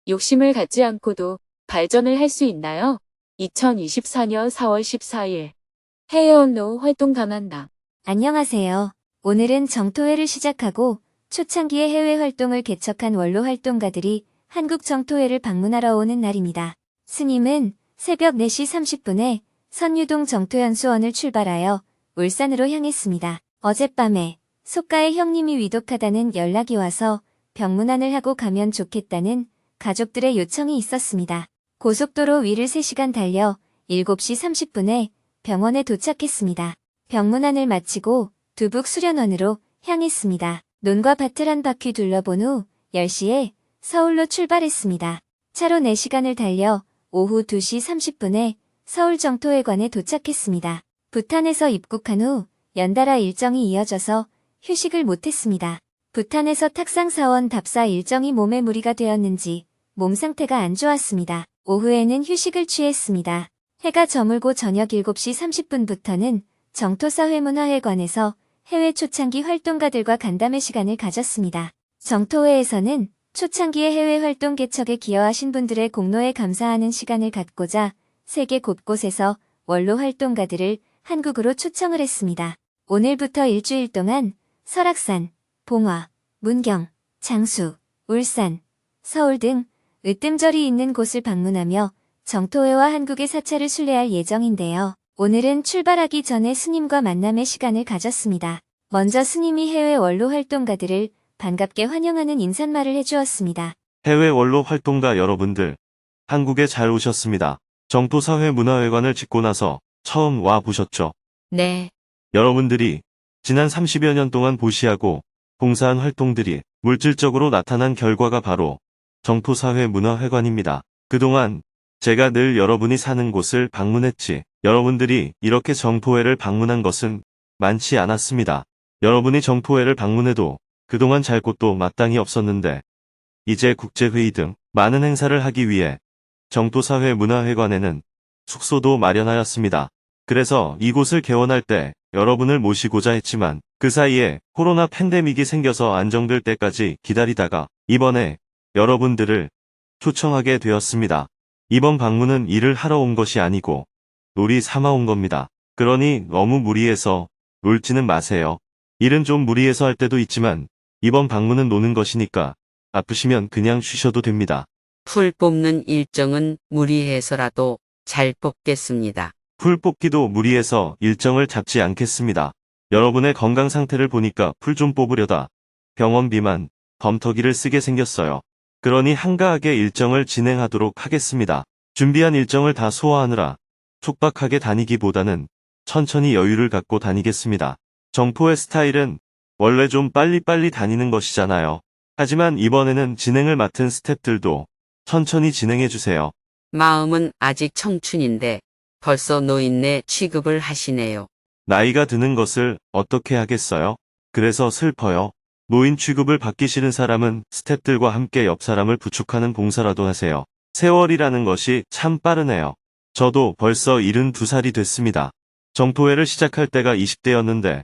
욕심을 갖지 않고도 발전을 할 수 있나요? 2024년 4월 14일 해외 언로 활동 감한당. 안녕하세요. 오늘은 정토회를 시작하고 초창기의 해외 활동을 개척한 원로 활동가들이 한국 정토회를 방문하러 오는 날입니다. 스님은 새벽 4시 30분에 선유동 정토연수원을 출발하여 울산으로 향했습니다. 어젯밤에 속가의 형님이 위독하다는 연락이 와서 병문안을 하고 가면 좋겠다는 가족들의 요청이 있었습니다. 고속도로 위를 3시간 달려 7시 30분에 병원에 도착했습니다. 병문안을 마치고 두북 수련원으로 향했습니다. 논과 밭을 한 바퀴 둘러본 후 10시에 서울로 출발했습니다. 차로 4시간을 달려 오후 2시 30분에 서울 정토회관에 도착했습니다. 부탄에서 입국한 후 연달아 일정이 이어져서 휴식을 못했습니다. 부탄에서 탁상사원 답사 일정이 몸에 무리가 되었는지 몸 상태가 안 좋았습니다. 오후에는 휴식을 취했습니다. 해가 저물고 저녁 7시 30분부터는 정토사회문화회관에서 해외 초창기 활동가들과 간담회 시간을 가졌습니다. 정토회에서는 초창기의 해외 활동 개척에 기여하신 분들의 공로에 감사하는 시간을 갖고자 세계 곳곳에서 원로 활동가들을 한국으로 초청을 했습니다. 오늘부터 일주일 동안 설악산, 봉화, 문경, 장수, 울산, 서울 등 으뜸절이 있는 곳을 방문하며 정토회와 한국의 사찰을 순례할 예정인데요. 오늘은 출발하기 전에 스님과 만남의 시간을 가졌습니다. 먼저 스님이 해외 원로 활동가들을 반갑게 환영하는 인사말을 해주었습니다. 해외 원로 활동가 여러분들, 한국에 잘 오셨습니다. 정토사회문화회관을 짓고 나서 처음 와 보셨죠? 네. 여러분들이 지난 30여 년 동안 보시하고 봉사한 활동들이 물질적으로 나타난 결과가 바로 정토사회문화회관입니다. 그동안 제가 늘 여러분이 사는 곳을 방문했지, 여러분들이 이렇게 정토회를 방문한 것은 많지 않았습니다. 여러분이 정토회를 방문해도 그동안 잘 곳도 마땅히 없었는데 이제 국제회의 등 많은 행사를 하기 위해 정토사회문화회관에는 숙소도 마련하였습니다. 그래서 이곳을 개원할 때 여러분을 모시고자 했지만 그 사이에 코로나 팬데믹이 생겨서 안정될 때까지 기다리다가 이번에 여러분들을 초청하게 되었습니다. 이번 방문은 일을 하러 온 것이 아니고 놀이 삼아 온 겁니다. 그러니 너무 무리해서 놀지는 마세요. 일은 좀 무리해서 할 때도 있지만 이번 방문은 노는 것이니까 아프시면 그냥 쉬셔도 됩니다. 풀 뽑는 일정은 무리해서라도 잘 뽑겠습니다. 풀 뽑기도 무리해서 일정을 잡지 않겠습니다. 여러분의 건강 상태를 보니까 풀 좀 뽑으려다 병원비만 덤터기를 쓰게 생겼어요. 그러니 한가하게 일정을 진행하도록 하겠습니다. 준비한 일정을 다 소화하느라 촉박하게 다니기보다는 천천히 여유를 갖고 다니겠습니다. 정토회 스타일은 원래 좀 빨리빨리 다니는 것이잖아요. 하지만 이번에는 진행을 맡은 스태프들도 천천히 진행해주세요. 마음은 아직 청춘인데 벌써 노인네 취급을 하시네요. 나이가 드는 것을 어떻게 하겠어요? 그래서 슬퍼요. 노인 취급을 받기 싫은 사람은 스태프들과 함께 옆 사람을 부축하는 봉사라도 하세요. 세월이라는 것이 참 빠르네요. 저도 벌써 72살이 됐습니다. 정토회를 시작할 때가 20대였는데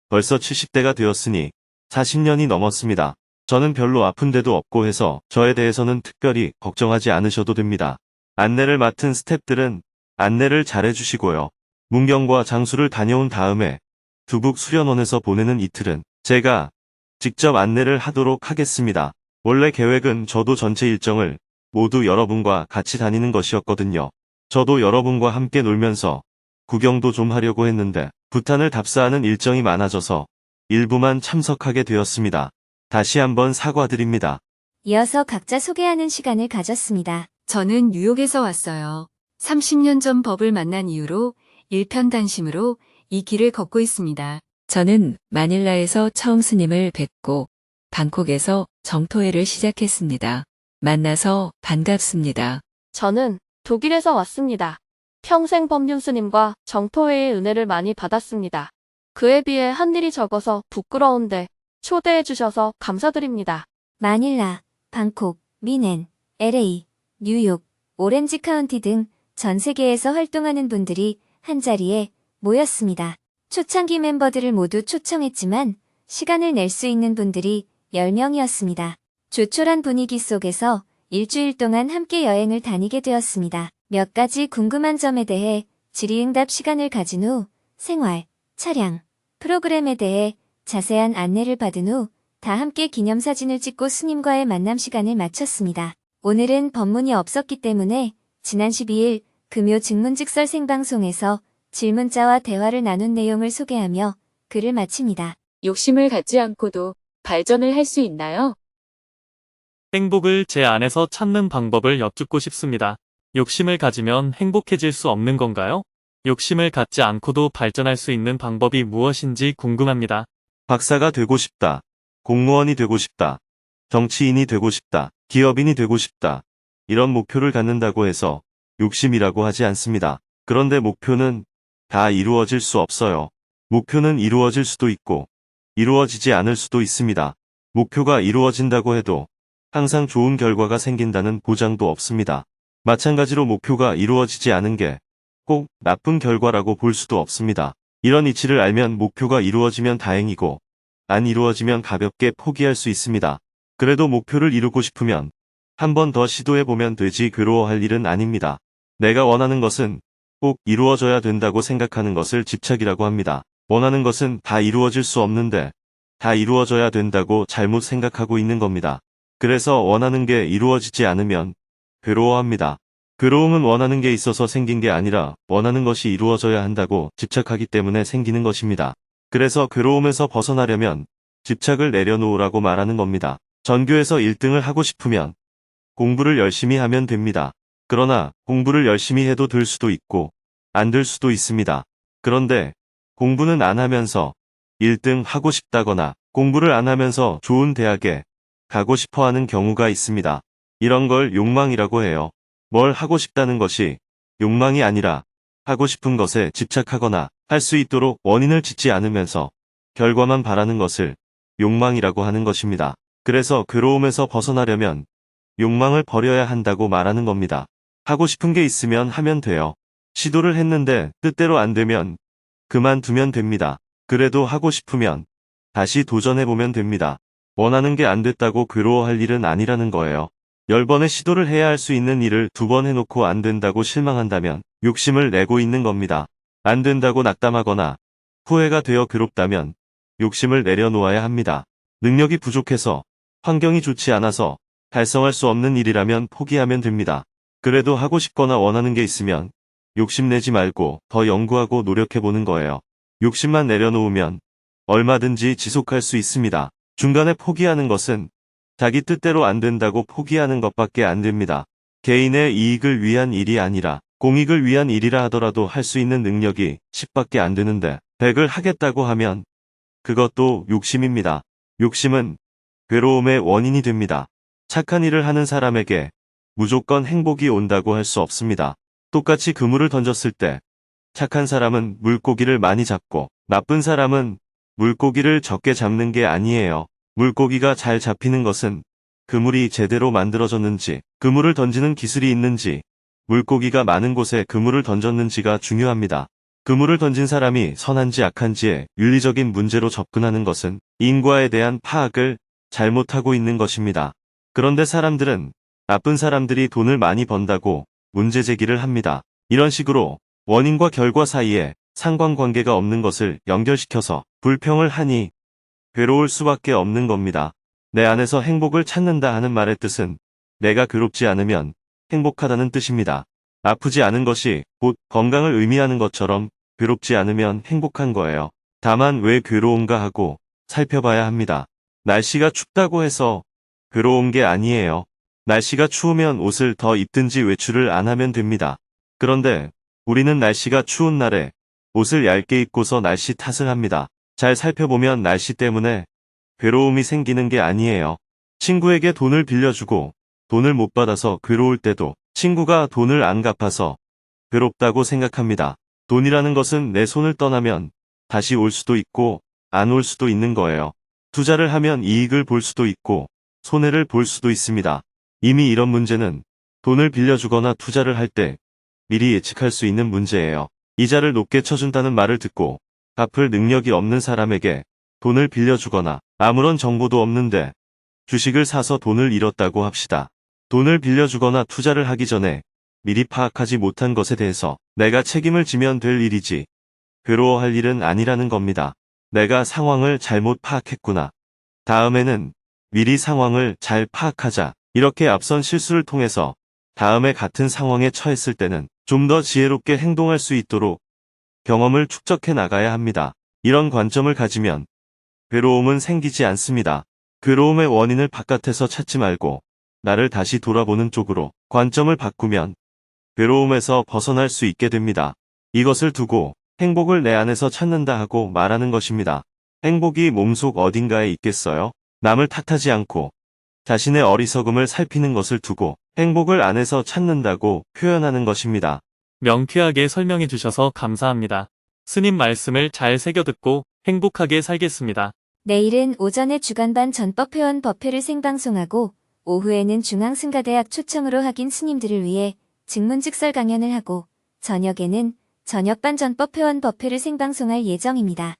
벌써 70대가 되었으니 40년이 넘었습니다. 저는 별로 아픈 데도 없고 해서 저에 대해서는 특별히 걱정하지 않으셔도 됩니다. 안내를 맡은 스태프들은 안내를 잘해주시고요. 문경과 장수를 다녀온 다음에 두북 수련원에서 보내는 이틀은 제가 직접 안내를 하도록 하겠습니다. 원래 계획은 저도 전체 일정을 모두 여러분과 같이 다니는 것이었거든요. 저도 여러분과 함께 놀면서 구경도 좀 하려고 했는데 부탄을 답사하는 일정이 많아져서 일부만 참석하게 되었습니다. 다시 한번 사과드립니다. 이어서 각자 소개하는 시간을 가졌습니다. 저는 뉴욕에서 왔어요. 30년 전 법을 만난 이후로 일편단심으로 이 길을 걷고 있습니다. 저는 마닐라에서 처음 스님을 뵙고 방콕에서 정토회를 시작했습니다. 만나서 반갑습니다. 저는 독일에서 왔습니다. 평생 법륜 스님과 정토회의 은혜를 많이 받았습니다. 그에 비해 한 일이 적어서 부끄러운데 초대해 주셔서 감사드립니다. 마닐라, 방콕, 미넨, LA, 뉴욕, 오렌지 카운티 등 전 세계에서 활동하는 분들이 한자리에 모였습니다. 초창기 멤버들을 모두 초청했지만 시간을 낼 수 있는 분들이 10명이었습니다. 조촐한 분위기 속에서 일주일 동안 함께 여행을 다니게 되었습니다. 몇 가지 궁금한 점에 대해 질의응답 시간을 가진 후 생활, 차량, 프로그램에 대해 자세한 안내를 받은 후 다 함께 기념사진을 찍고 스님과의 만남 시간을 마쳤습니다. 오늘은 법문이 없었기 때문에 지난 12일 금요 증문즉설 생방송에서 질문자와 대화를 나눈 내용을 소개하며 글을 마칩니다. 욕심을 갖지 않고도 발전을 할 수 있나요? 행복을 제 안에서 찾는 방법을 여쭙고 싶습니다. 욕심을 가지면 행복해질 수 없는 건가요? 욕심을 갖지 않고도 발전할 수 있는 방법이 무엇인지 궁금합니다. 박사가 되고 싶다. 공무원이 되고 싶다. 정치인이 되고 싶다. 기업인이 되고 싶다. 이런 목표를 갖는다고 해서 욕심이라고 하지 않습니다. 그런데 목표는 다 이루어질 수 없어요. 목표는 이루어질 수도 있고 이루어지지 않을 수도 있습니다. 목표가 이루어진다고 해도 항상 좋은 결과가 생긴다는 보장도 없습니다. 마찬가지로 목표가 이루어지지 않은 게 꼭 나쁜 결과라고 볼 수도 없습니다. 이런 이치를 알면 목표가 이루어지면 다행이고 안 이루어지면 가볍게 포기할 수 있습니다. 그래도 목표를 이루고 싶으면 한 번 더 시도해보면 되지 괴로워할 일은 아닙니다. 내가 원하는 것은 꼭 이루어져야 된다고 생각하는 것을 집착이라고 합니다. 원하는 것은 다 이루어질 수 없는데 다 이루어져야 된다고 잘못 생각하고 있는 겁니다. 그래서 원하는 게 이루어지지 않으면 괴로워합니다. 괴로움은 원하는 게 있어서 생긴 게 아니라 원하는 것이 이루어져야 한다고 집착하기 때문에 생기는 것입니다. 그래서 괴로움에서 벗어나려면 집착을 내려놓으라고 말하는 겁니다. 전교에서 1등을 하고 싶으면 공부를 열심히 하면 됩니다. 그러나 공부를 열심히 해도 될 수도 있고 안 될 수도 있습니다. 그런데 공부는 안 하면서 1등 하고 싶다거나 공부를 안 하면서 좋은 대학에 가고 싶어 하는 경우가 있습니다. 이런 걸 욕망이라고 해요. 뭘 하고 싶다는 것이 욕망이 아니라 하고 싶은 것에 집착하거나 할 수 있도록 원인을 짓지 않으면서 결과만 바라는 것을 욕망이라고 하는 것입니다. 그래서 괴로움에서 벗어나려면 욕망을 버려야 한다고 말하는 겁니다. 하고 싶은 게 있으면 하면 돼요. 시도를 했는데 뜻대로 안 되면 그만두면 됩니다. 그래도 하고 싶으면 다시 도전해보면 됩니다. 원하는 게 안 됐다고 괴로워할 일은 아니라는 거예요. 10번의 시도를 해야 할 수 있는 일을 2번 해놓고 안 된다고 실망한다면 욕심을 내고 있는 겁니다. 안 된다고 낙담하거나 후회가 되어 괴롭다면 욕심을 내려놓아야 합니다. 능력이 부족해서 환경이 좋지 않아서 달성할 수 없는 일이라면 포기하면 됩니다. 그래도 하고 싶거나 원하는 게 있으면 욕심내지 말고 더 연구하고 노력해보는 거예요. 욕심만 내려놓으면 얼마든지 지속할 수 있습니다. 중간에 포기하는 것은 자기 뜻대로 안 된다고 포기하는 것밖에 안 됩니다. 개인의 이익을 위한 일이 아니라 공익을 위한 일이라 하더라도 할 수 있는 능력이 10밖에 안 되는데 100을 하겠다고 하면 그것도 욕심입니다. 욕심은 괴로움의 원인이 됩니다. 착한 일을 하는 사람에게 무조건 행복이 온다고 할 수 없습니다. 똑같이 그물을 던졌을 때 착한 사람은 물고기를 많이 잡고 나쁜 사람은 물고기를 적게 잡는 게 아니에요. 물고기가 잘 잡히는 것은 그물이 제대로 만들어졌는지, 그물을 던지는 기술이 있는지, 물고기가 많은 곳에 그물을 던졌는지가 중요합니다. 그물을 던진 사람이 선한지 악한지에 윤리적인 문제로 접근하는 것은 인과에 대한 파악을 잘못하고 있는 것입니다. 그런데 사람들은 나쁜 사람들이 돈을 많이 번다고 문제 제기를 합니다. 이런 식으로 원인과 결과 사이에 상관관계가 없는 것을 연결시켜서 불평을 하니 괴로울 수밖에 없는 겁니다. 내 안에서 행복을 찾는다 하는 말의 뜻은 내가 괴롭지 않으면 행복하다는 뜻입니다. 아프지 않은 것이 곧 건강을 의미하는 것처럼 괴롭지 않으면 행복한 거예요. 다만 왜 괴로운가 하고 살펴봐야 합니다. 날씨가 춥다고 해서 괴로운 게 아니에요. 날씨가 추우면 옷을 더 입든지 외출을 안 하면 됩니다. 그런데 우리는 날씨가 추운 날에 옷을 얇게 입고서 날씨 탓을 합니다. 잘 살펴보면 날씨 때문에 괴로움이 생기는 게 아니에요. 친구에게 돈을 빌려주고 돈을 못 받아서 괴로울 때도 친구가 돈을 안 갚아서 괴롭다고 생각합니다. 돈이라는 것은 내 손을 떠나면 다시 올 수도 있고 안 올 수도 있는 거예요. 투자를 하면 이익을 볼 수도 있고 손해를 볼 수도 있습니다. 이미 이런 문제는 돈을 빌려주거나 투자를 할 때 미리 예측할 수 있는 문제예요. 이자를 높게 쳐준다는 말을 듣고 갚을 능력이 없는 사람에게 돈을 빌려주거나 아무런 정보도 없는데 주식을 사서 돈을 잃었다고 합시다. 돈을 빌려주거나 투자를 하기 전에 미리 파악하지 못한 것에 대해서 내가 책임을 지면 될 일이지 괴로워할 일은 아니라는 겁니다. 내가 상황을 잘못 파악했구나. 다음에는 미리 상황을 잘 파악하자. 이렇게 앞선 실수를 통해서 다음에 같은 상황에 처했을 때는 좀 더 지혜롭게 행동할 수 있도록 경험을 축적해 나가야 합니다. 이런 관점을 가지면 괴로움은 생기지 않습니다. 괴로움의 원인을 바깥에서 찾지 말고 나를 다시 돌아보는 쪽으로 관점을 바꾸면 괴로움에서 벗어날 수 있게 됩니다. 이것을 두고 행복을 내 안에서 찾는다 하고 말하는 것입니다. 행복이 몸속 어딘가에 있겠어요? 남을 탓하지 않고 자신의 어리석음을 살피는 것을 두고 행복을 안에서 찾는다고 표현하는 것입니다. 명쾌하게 설명해 주셔서 감사합니다. 스님 말씀을 잘 새겨듣고 행복하게 살겠습니다. 내일은 오전에 주간반 전법회원 법회를 생방송하고 오후에는 중앙승가대학 초청으로 학인 스님들을 위해 직문직설 강연을 하고 저녁에는 저녁반 전법회원 법회를 생방송할 예정입니다.